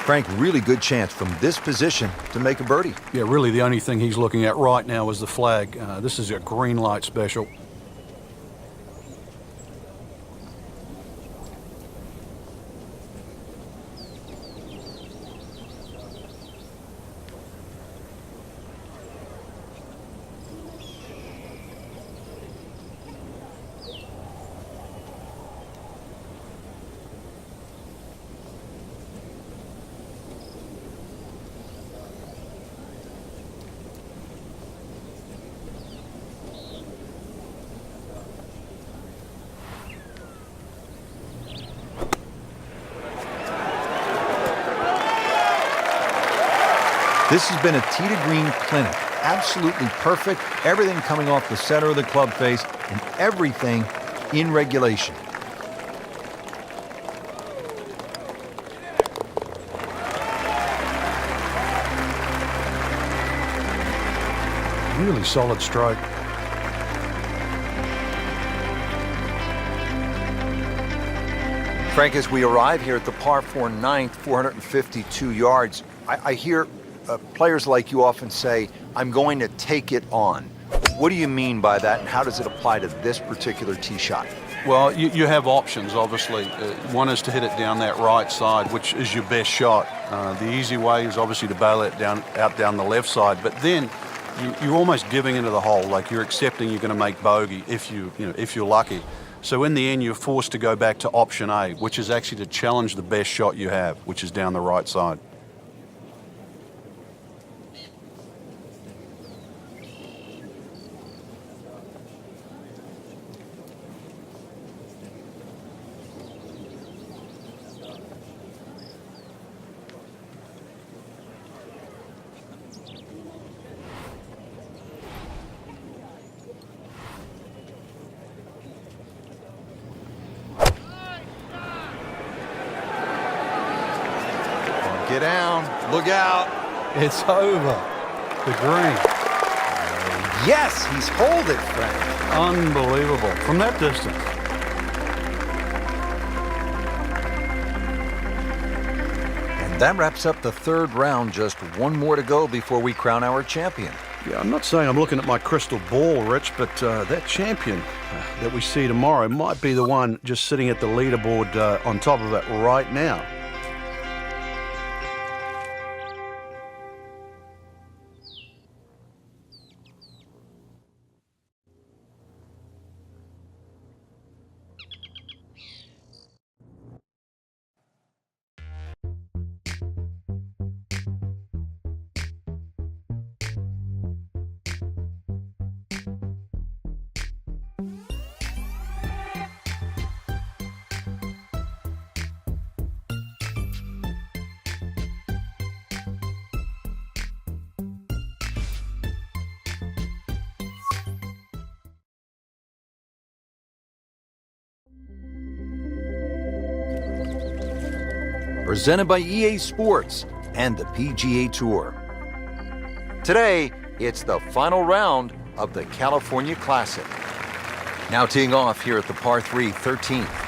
Frank, really good chance from this position to make a birdie. Yeah, really the only thing he's looking at right now is the flag. This is a green light special. This has been a tee to green clinic. Absolutely perfect. Everything coming off the center of the club face and everything in regulation. Really solid stroke. Frank, as we arrive here at the par 4 ninth, 452 yards, I hear players like you often say, I'm going to take it on. What do you mean by that, and how does it apply to this particular tee shot? Well, you have options, obviously. One is to hit it down that right side, which is your best shot. The easy way is obviously to bail it out down the left side, but then you're almost giving into the hole, like you're accepting you're going to make bogey if you're lucky. So in the end, you're forced to go back to option A, which is actually to challenge the best shot you have, which is down the right side. Get down, look out. It's over. The green. Yes, he's holed it, Frank. Unbelievable. From that distance. And that wraps up the third round. Just one more to go before we crown our champion. Yeah, I'm not saying I'm looking at my crystal ball, Rich, but that champion that we see tomorrow might be the one just sitting at the leaderboard on top of it right now. Presented by EA Sports and the PGA Tour. Today, it's the final round of the California Classic. Now teeing off here at the par 3 13th.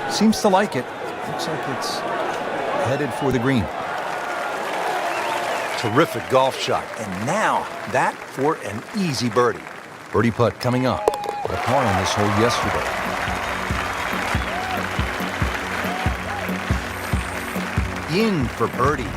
Seems to like it. Looks like it's headed for the green. Terrific golf shot. And now that for an easy birdie. Birdie putt coming up. The par on this hole yesterday. In for birdie.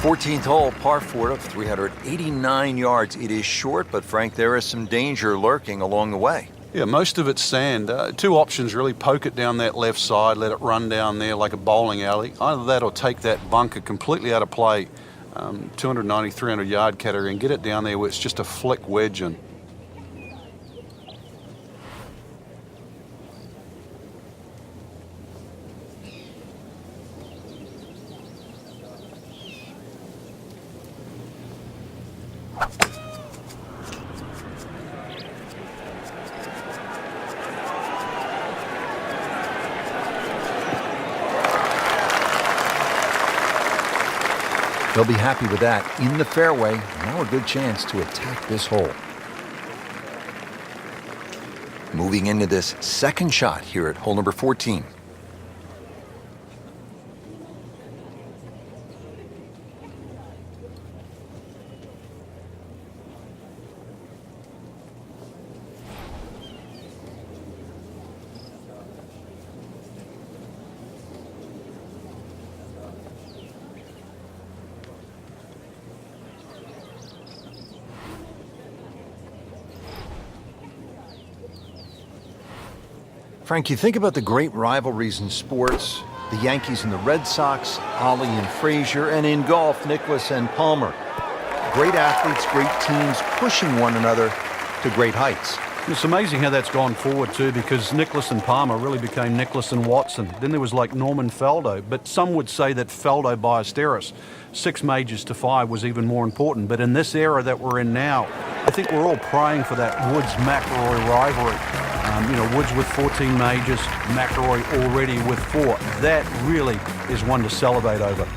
14th hole, par 4 of 389 yards. It is short, but Frank, there is some danger lurking along the way. Yeah, most of it's sand. Two options really: poke it down that left side, let it run down there like a bowling alley. Either that or take that bunker completely out of play, 290, 300 yard category, and get it down there where it's just a flick wedge in. He'll be happy with that in the fairway. Now a good chance to attack this hole. Moving into this second shot here at hole number 14. Frank, you think about the great rivalries in sports, the Yankees and the Red Sox, Ollie and Frazier, and in golf, Nicklaus and Palmer. Great athletes, great teams pushing one another to great heights. It's amazing how that's gone forward too, because Nicklaus and Palmer really became Nicklaus and Watson. Then there was like Norman Faldo, but some would say that Faldo Ballesteros, 6 majors to 5, was even more important. But in this era that we're in now, I think we're all praying for that Woods-McIlroy rivalry. Woods with 14 majors, McIlroy already with 4. That really is one to celebrate over.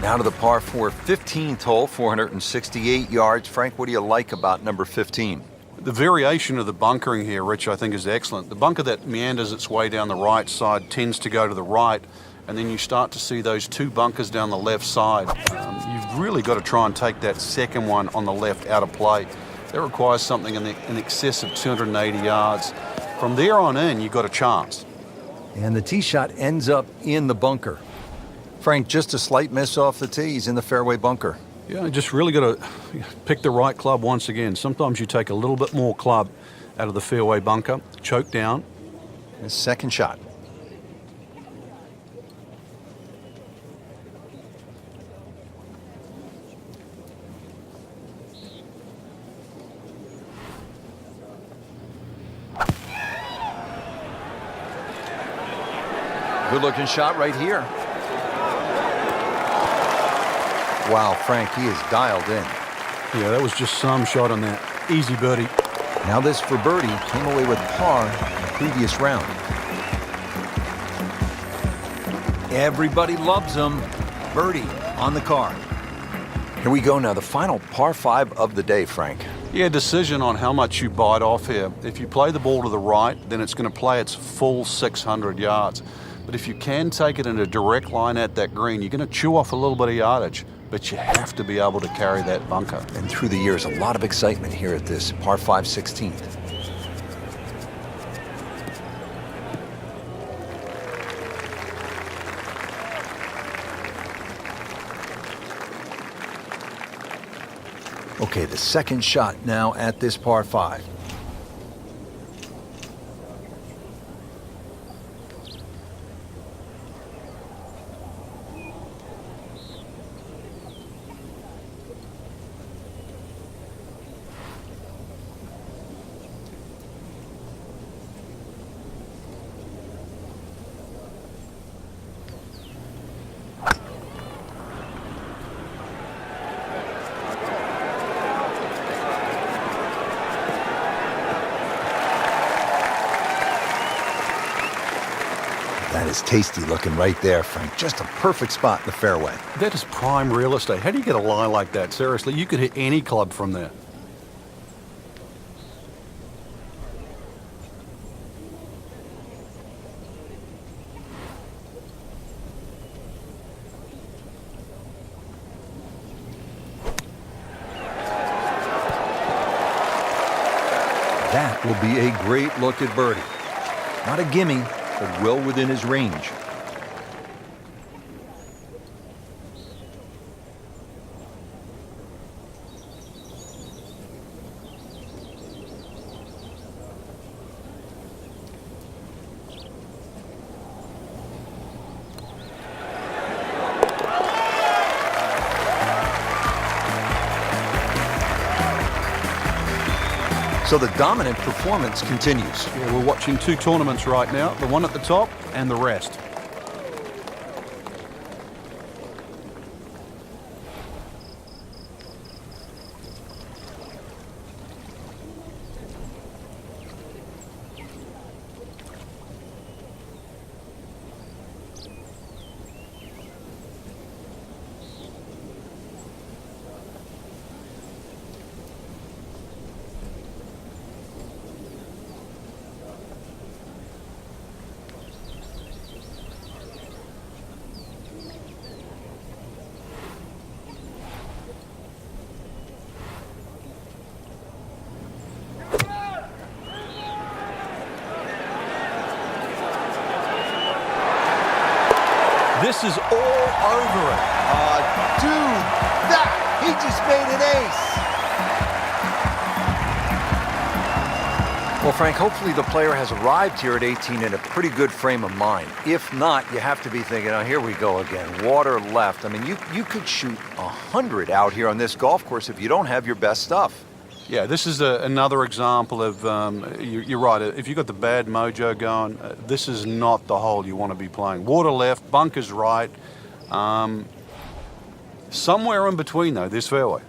Now to the par 4 15th hole, 468 yards. Frank, what do you like about number 15? The variation of the bunkering here, Rich, I think is excellent. The bunker that meanders its way down the right side tends to go to the right, and then you start to see those 2 bunkers down the left side. You've really got to try and take that second one on the left out of play. That requires something in excess of 280 yards. From there on in, you've got a chance. And the tee shot ends up in the bunker. Frank, just a slight miss off the tee. He's in the fairway bunker. Yeah, just really got to pick the right club once again. Sometimes you take a little bit more club out of the fairway bunker, choke down. His second shot. Good-looking shot right here. Wow, Frank, he is dialed in. Yeah, that was just some shot on that. Easy birdie. Now this for birdie. Came away with par in the previous round. Everybody loves him. Birdie on the card. Here we go now, the final par 5 of the day, Frank. Yeah, decision on how much you bite off here. If you play the ball to the right, then it's going to play its full 600 yards. But if you can take it in a direct line at that green, you're going to chew off a little bit of yardage, but you have to be able to carry that bunker. And through the years, a lot of excitement here at this par 5 16th. Okay, the second shot now at this par 5. That is tasty looking right there, Frank. Just a perfect spot in the fairway. That is prime real estate. How do you get a lie like that? Seriously, you could hit any club from there. That will be a great look at birdie. Not a gimme, but well within his range. So the dominant performance continues. Yeah, we're watching 2 tournaments right now, the one at the top and the rest. over it. Dude, he just made an ace. Well, Frank, hopefully the player has arrived here at 18 in a pretty good frame of mind. If not, you have to be thinking, oh, here we go again, water left. I mean, you could shoot 100 out here on this golf course if you don't have your best stuff. Yeah, this is another example of, you're right, if you've got the bad mojo going, this is not the hole you want to be playing. Water left, bunkers right. Somewhere in between, though, this fairway.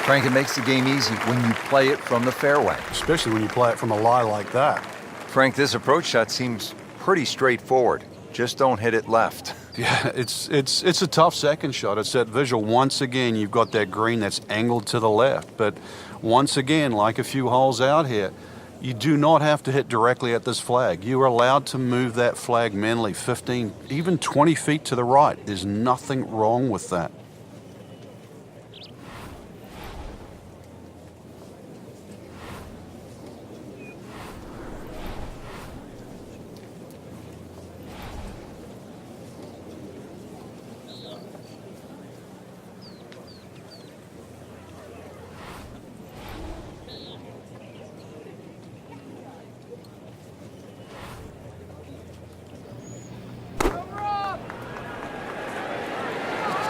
Frank, it makes the game easy when you play it from the fairway. Especially when you play it from a lie like that. Frank, this approach shot seems pretty straightforward. Just don't hit it left. Yeah, it's a tough second shot. It's that visual. Once again, you've got that green that's angled to the left. But once again, like a few holes out here, you do not have to hit directly at this flag. You are allowed to move that flag mentally 15, even 20 feet to the right. There's nothing wrong with that.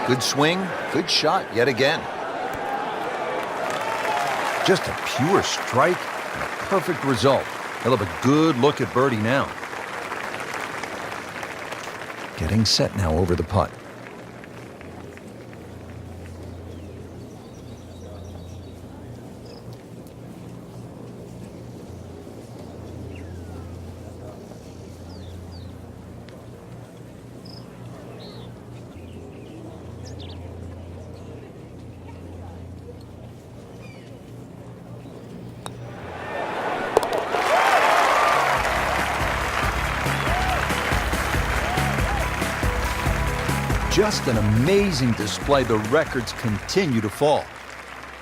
Good swing, good shot yet again. Just a pure strike and a perfect result. He'll have a good look at birdie now. Getting set now over the putt. Just an amazing display. The records continue to fall.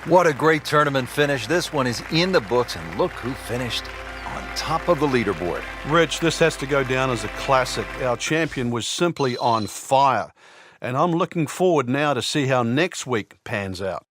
What a great tournament finish. This one is in the books, and look who finished on top of the leaderboard. Rich, this has to go down as a classic. Our champion was simply on fire. And I'm looking forward now to see how next week pans out.